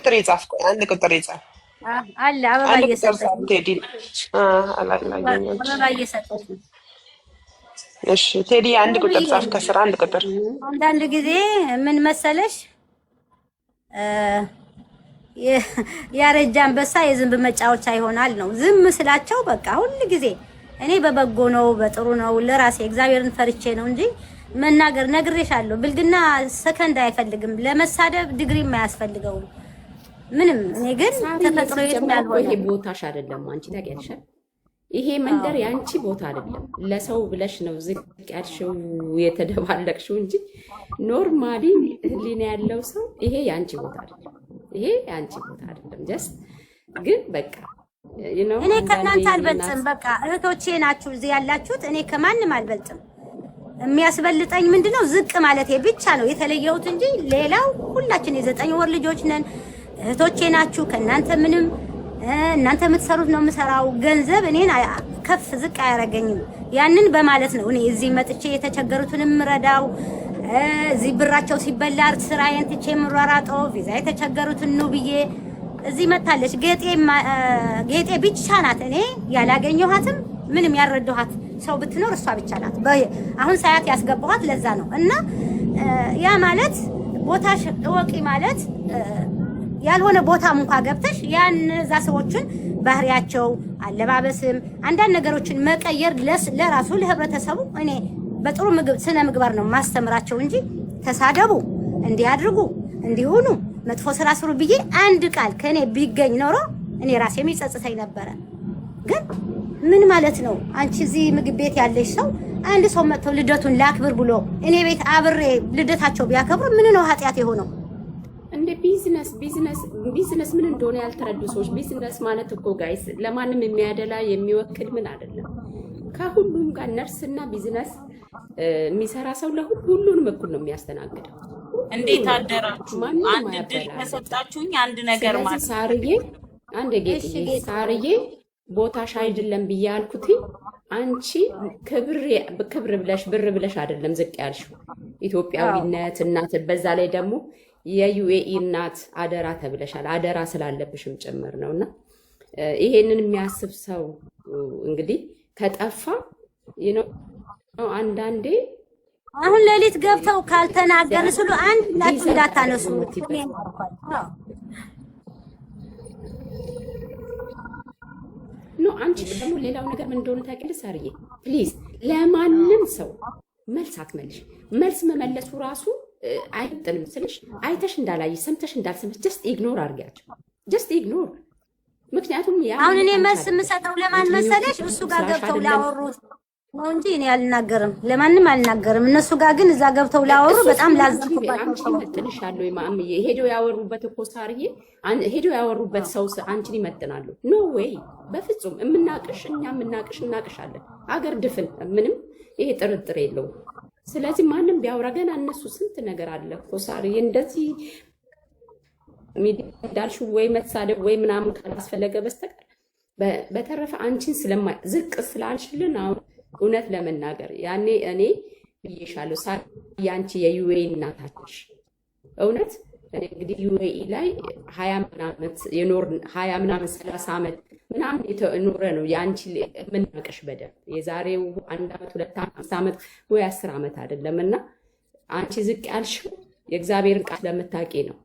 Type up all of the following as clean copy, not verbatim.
ቁጥር ይጻፍ። ቆይ አንድ ቁጥር ይጻፍ። አለ አበባ አንድ ቁጥር እየሰጠች ጻፍ። ቴዲ አላየኛች። አበባ እየሰጠች ነው። እሺ ቴዲ አንድ ቁጥር ጻፍ። ከስራ አንድ ቁጥር። አንዳንድ ጊዜ ምን መሰለሽ ያረጀ አንበሳ የዝንብ መጫወቻ ይሆናል ነው። ዝም ስላቸው በቃ ሁሉ ጊዜ እኔ በበጎ ነው በጥሩ ነው ለራሴ እግዚአብሔርን ፈርቼ ነው እንጂ መናገር ነግሬሻለሁ። ብልግና ሰከንድ አይፈልግም። ለመሳደብ ዲግሪም አያስፈልገውም ምንም። እኔ ግን ተፈጥሮ ያልሆነ ይሄ ቦታሽ አይደለም። አንቺ ታውቂያለሽ፣ ይሄ መንደር ያንቺ ቦታ አይደለም። ለሰው ብለሽ ነው ዝቅ ያልሽው የተደባለቅሽው እንጂ ኖርማሊ ህሊና ያለው ሰው ይሄ ያንቺ ቦታ አይደለም። ይሄ ያንቺ ቦታ አይደለም። ጀስት ግን በቃ እኔ ከእናንተ አልበልጥም። በቃ እህቶቼ ናችሁ እዚህ ያላችሁት። እኔ ከማንም አልበልጥም። የሚያስበልጠኝ ምንድነው ዝቅ ማለቴ ብቻ ነው የተለየሁት እንጂ ሌላው ሁላችን የ9 ወር ልጆች ነን። እህቶቼ ናችሁ። ከእናንተ ምንም እናንተ የምትሰሩት ነው የምሰራው። ገንዘብ እኔን ከፍ ዝቅ አያረገኝም። ያንን በማለት ነው እኔ እዚህ መጥቼ የተቸገሩትን ምረዳው። እዚህ ብራቸው ሲበላ ስራዬን ትቼ ምሯራጠው። ቪዛ የተቸገሩትን ነው ብዬ እዚህ መታለች። ጌጤ ብቻ ናት እኔ ያላገኘኋትም ምንም ያረዳኋት ሰው ብትኖር እሷ ብቻ ናት። አሁን ሳያት ያስገባኋት ለዛ ነው። እና ያ ማለት ቦታሽ እወቂ ማለት ያልሆነ ቦታም እንኳን ገብተሽ ያን እዛ ሰዎችን ባህሪያቸው፣ አለባበስም አንዳንድ ነገሮችን መቀየር ለራሱ ለህብረተሰቡ እኔ በጥሩ ስነ ምግባር ነው ማስተምራቸው እንጂ ተሳደቡ፣ እንዲያድርጉ፣ እንዲሆኑ መጥፎ ስራ ስሩ ብዬ አንድ ቃል ከኔ ቢገኝ ኖሮ እኔ ራሴ የሚጸጽተኝ ነበረ። ግን ምን ማለት ነው? አንቺ እዚህ ምግብ ቤት ያለሽ ሰው አንድ ሰው መጥቶ ልደቱን ላክብር ብሎ እኔ ቤት አብሬ ልደታቸው ቢያከብሩ ምን ነው ኃጢያት የሆነው? እንደ ቢዝነስ ምን እንደሆነ ያልተረዱ ሰዎች ቢዝነስ ማለት እኮ ጋይስ ለማንም የሚያደላ የሚወክል ምን አይደለም። ከሁሉም ጋር ነርስና ቢዝነስ የሚሰራ ሰው ለሁሉንም እኩል ነው የሚያስተናግደው። እንዴት አደራችሁ? አንድ ድል ከሰጣችሁኝ አንድ ነገር ማለት ሳርዬ አንድ ጌጥዬ ሳርዬ ቦታሽ አይደለም ብዬ አልኩት። አንቺ ክብር ብለሽ ብር ብለሽ አይደለም ዝቅ ያልሽው ኢትዮጵያዊነት እናት፣ በዛ ላይ ደግሞ የዩኤኢ እናት አደራ ተብለሻል። አደራ ስላለብሽም ጭምር ነውና ይሄንን የሚያስብ ሰው እንግዲህ ከጠፋ አንዳንዴ አሁን ሌሊት ገብተው ካልተናገር ስሉ አንድ ላችሁ እንዳታነሱ ነው። አንቺ ደግሞ ሌላው ነገር ምን እንደሆነ ታውቂያለሽ ሳርዬ? ፕሊዝ ለማንም ሰው መልስ አትመልሽ። መልስ መመለሱ ራሱ አይጥልም ስልሽ አይተሽ እንዳላየሽ ሰምተሽ እንዳልሰምተሽ ጀስት ኢግኖር አድርጊያቸው። ጀስት ኢግኖር። ምክንያቱም አሁን እኔ መልስ የምሰጠው ለማን መሰለሽ? እሱ ጋር ገብተው ላወሩት ነው እንጂ እኔ አልናገርም፣ ለማንም አልናገርም። እነሱ ጋር ግን እዛ ገብተው ላወሩ በጣም ላዝንኩባቸው። አንቺ ይመጥንሻለሁ ማምዬ። ሄደው ያወሩበት እኮ ሳርዬ፣ ሄደው ያወሩበት ሰው አንቺን ይመጥናሉ? ኖ ዌይ፣ በፍጹም። እኛ የምናቅሽ እናቅሻለን። አገር ድፍን ምንም ይሄ ጥርጥር የለውም። ስለዚህ ማንም ቢያወራ ገና እነሱ ስንት ነገር አለ እኮ ሳርዬ። እንደዚህ ሚዲያ እንዳልሽው ወይ መሳደብ ወይ ምናምን ካላስፈለገ በስተቀር በተረፈ አንቺን ዝቅ ስላልሽልን አሁን እውነት ለመናገር ያኔ እኔ ብዬሻለሁ ሳር ያንቺ የዩኤኢ እናታች እውነት እኔ እንግዲህ ዩኤኢ ላይ 20 ምናምን 30 ዓመት ምናምን የተኖረ ነው ያንቺ የምናቀሽ በደንብ የዛሬው 1 ዓመት 2 ዓመት 5 ዓመት ወይ 10 ዓመት አይደለምና አንቺ ዝቅ ያልሽው የእግዚአብሔርን ቃል ለምታውቂ ነው።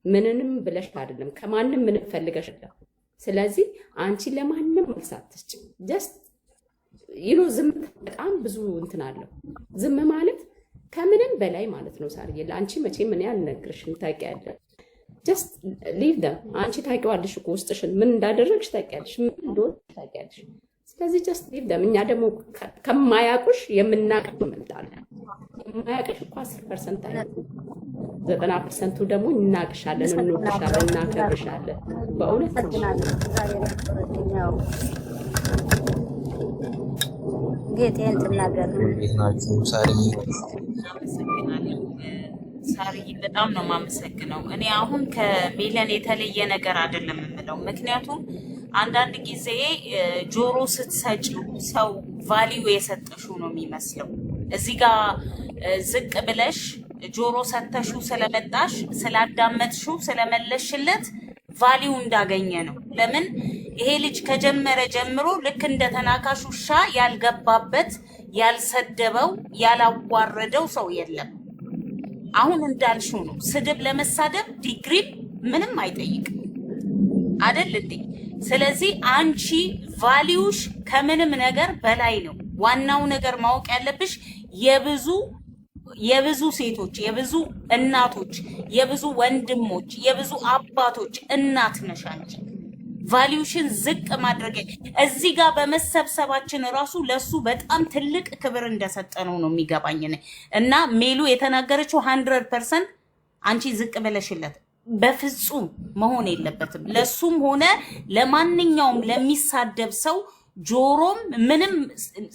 ምንንም ብለሽ አይደለም፣ ከማንም ምንም ፈልገሽ አይደለም። ስለዚህ አንቺ ለማንም መልስ አትስጪ። ጀስት ዝም በጣም ብዙ እንትን አለው። ዝም ማለት ከምንም በላይ ማለት ነው ሳርዬ። ለአንቺ መቼም ምን አልነግርሽም፣ ታውቂያለሽ። ጀስት ሊቭ ደም። አንቺ ታውቂዋለሽ እኮ ውስጥሽን ምን እንዳደረግሽ ታውቂያለሽ፣ ምን እንደሆነ ታውቂያለሽ። ስለዚህ ጀስት ሊቭ ደም። እኛ ደግሞ ከማያውቁሽ የምናውቅ እንመጣለን። የማያውቅሽ እኮ 10% አይደለም 90%ቱ ደግሞ እናቅሻለን፣ እንወድሻለን፣ እናከብርሻለን። በእውነት ጌጤን ትናገር። እንዴት ናችሁ? ሳርዬ በጣም ነው የማመሰግነው። እኔ አሁን ከሜለን የተለየ ነገር አይደለም የምለው፣ ምክንያቱም አንዳንድ ጊዜ ጆሮ ስትሰጪው ሰው ቫሊዩ የሰጠሽው ነው የሚመስለው። እዚህ ጋር ዝቅ ብለሽ ጆሮ ሰተሽው ስለመጣሽ ስላዳመጥሽው ስለመለሽለት ቫሊዩ እንዳገኘ ነው። ለምን ይሄ ልጅ ከጀመረ ጀምሮ ልክ እንደ ተናካሽ ውሻ ያልገባበት ያልሰደበው ያላዋረደው ሰው የለም። አሁን እንዳልሽው ነው። ስድብ ለመሳደብ ዲግሪ ምንም አይጠይቅም አይደል እንዴ? ስለዚህ አንቺ ቫሊዩሽ ከምንም ነገር በላይ ነው። ዋናው ነገር ማወቅ ያለብሽ የብዙ ሴቶች፣ የብዙ እናቶች፣ የብዙ ወንድሞች፣ የብዙ አባቶች እናት ነሽ አንቺ። ቫሊዩሽን ዝቅ ማድረግ እዚህ ጋር በመሰብሰባችን ራሱ ለሱ በጣም ትልቅ ክብር እንደሰጠነው ነው የሚገባኝ እና ሜሉ የተናገረችው 100% አንቺ ዝቅ ብለሽለት በፍጹም መሆን የለበትም። ለሱም ሆነ ለማንኛውም ለሚሳደብ ሰው ጆሮም ምንም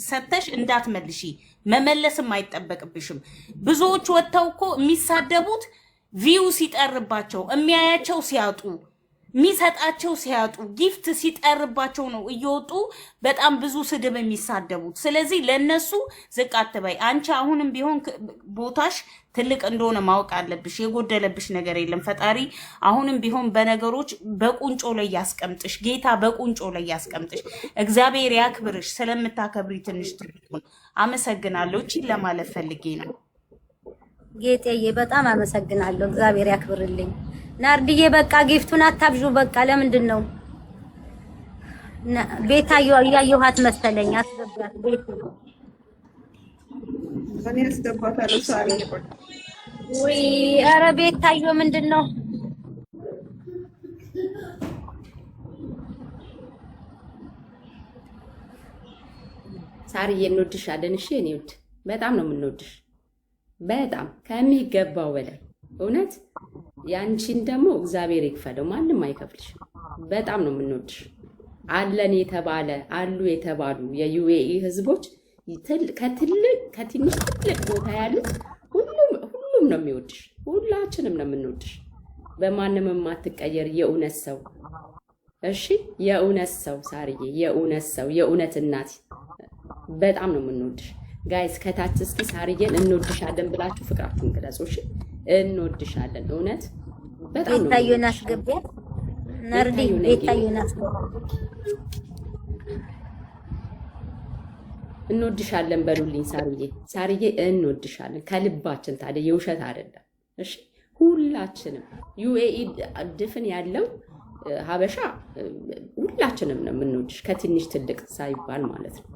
ሰተሽ እንዳትመልሺ፣ መመለስም አይጠበቅብሽም። ብዙዎች ወጥተው እኮ የሚሳደቡት ቪው ሲጠርባቸው፣ የሚያያቸው ሲያጡ፣ የሚሰጣቸው ሲያጡ፣ ጊፍት ሲጠርባቸው ነው እየወጡ በጣም ብዙ ስድብ የሚሳደቡት። ስለዚህ ለነሱ ዝቅ አትበይ። አንቺ አሁንም ቢሆን ቦታሽ ትልቅ እንደሆነ ማወቅ አለብሽ። የጎደለብሽ ነገር የለም። ፈጣሪ አሁንም ቢሆን በነገሮች በቁንጮ ላይ ያስቀምጥሽ። ጌታ በቁንጮ ላይ ያስቀምጥሽ። እግዚአብሔር ያክብርሽ። ስለምታከብሪ ትንሽ ትልቁን አመሰግናለሁ። እቺ ለማለት ፈልጌ ነው። ጌጤዬ በጣም አመሰግናለሁ። እግዚአብሔር ያክብርልኝ። ናርዲዬ በቃ ጊፍቱን አታብዡ። በቃ ለምንድን ነው ቤታዮ እያየኋት መሰለኝ። አስገባት ቤት እኔ አስገባታለሁ። ሳሪ ወይ ኧረ ቤታዮ ምንድን ነው? ሳሪዬ እንወድሻለን። እሺ እኔ ውድ በጣም ነው የምንወድሽ፣ በጣም ከሚገባው በላይ እውነት። ያንቺን ደግሞ እግዚአብሔር ይክፈለው፣ ማንም አይከፍልሽም። በጣም ነው የምንወድሽ። አለን የተባለ አሉ የተባሉ የዩኤኢ ህዝቦች ከትንሽ ትልቅ ቦታ ያሉት ሁሉም ነው የሚወድሽ። ሁላችንም ነው የምንወድሽ። በማንም የማትቀየር የእውነት ሰው እሺ፣ የእውነት ሰው ሳርዬ፣ የእውነት ሰው፣ የእውነት እናት በጣም ነው የምንወድሽ። ጋይስ ከታች እስኪ ሳርዬን እንወድሻለን ብላችሁ ፍቅራችሁን ግለጹ። እሺ እንወድሻለን። እውነት በጣም ነው ቤታዮን አስገቢያት። ናርዲ ቤታዮን አስገቢያት። እንወድሻለን በሉልኝ። ሳርዬ እንወድሻለን ከልባችን። ታዲያ የውሸት አይደለም። እሺ ሁላችንም ዩኤኢ ድፍን ያለው ሀበሻ ሁላችንም ነው የምንወድሽ፣ ከትንሽ ትልቅ ሳይባል ማለት ነው።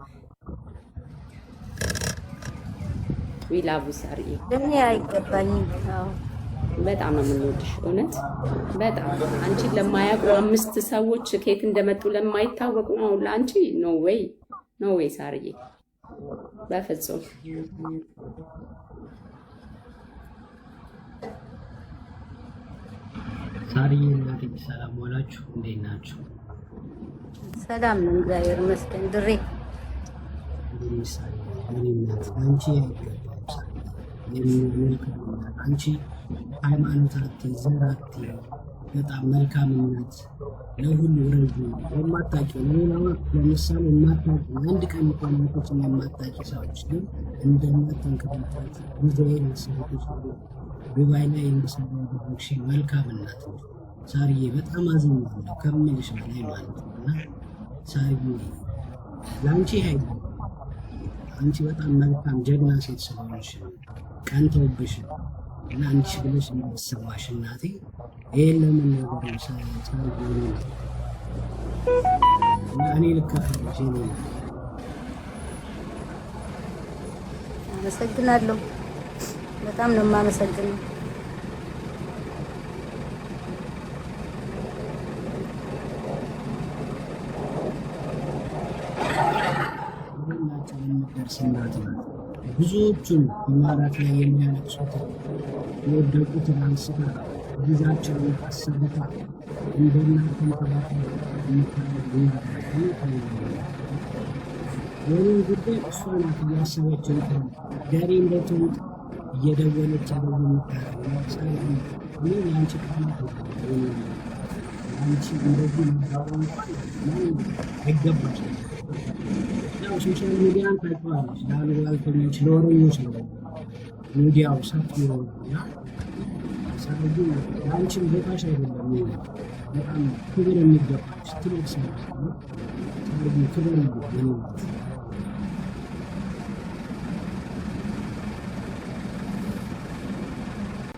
ዊላቡ ሳርዬ ለምን አይገባኝም? በጣም ነው የምንወድሽ እውነት በጣም። አንቺን ለማያውቁ 5 ሰዎች ከየት እንደመጡ ለማይታወቁ ነው ለአንቺ ኖ ዌይ ሳርዬ በፍጹም። ሳርዬ እናቴ ሰላም ዋላችሁ? እንዴት ናችሁ? ሰላም ነው እግዚአብሔር ይመስገን። ድሬ አንቺ ሃይማኖት አትይ፣ ዘር አትይ፣ በጣም መልካምነት ለሁሉ ረጅ የማታውቂው ሌላው ለምሳሌ የማታውቂው አንድ ቀን እንኳን መጥቶኝ የማታውቂ ሰዎች ግን እንደማትንከባከባት ብዙዬን ሰዎች ዱባይ ላይ የሚሰሩ ልጆች መልካምነት ነው። ሳርዬ በጣም አዝኛለሁ ከምልሽ በላይ ማለት ነው። እና ሳርዬ ለአንቺ ሀይል አንቺ በጣም መልካም ጀግና ሴት ስለሆንሽ ቀንተውብሽ እና አንቺ ብለሽ የሚሰማሽ እናቴ ይሄን ለምን ነገር ሳርዬ እና እኔ ልካፈልሽ ነው። አመሰግናለሁ። በጣም ነው የማመሰግነው። ብዙዎቹን ማራት ላይ የሚያለቅሱት የወደቁትን አንስታ ጊዜያቸውን አሰብታ እንደናንተ ተባታ የኔን ጉዳይ እሷ ናት እያሰበችው ገሬ እንደትውጥ እየደወለች ያለው የምታረገው እኔ የአንቺ ቃላት አንቺ እንደዚህ ማዳወን አይገባሽ። ያው ሶሻል ሚዲያን ታውቂዋለሽ፣ ለአሉባልተኞች ለወሬኞች ነው ሚዲያው ሰፊ ነው እና ስለዚህ አንቺም ቦታሽ አይደለም በጣም ክብር የሚገባው ትልቅ ሰው ነው። ክብር ይገባል።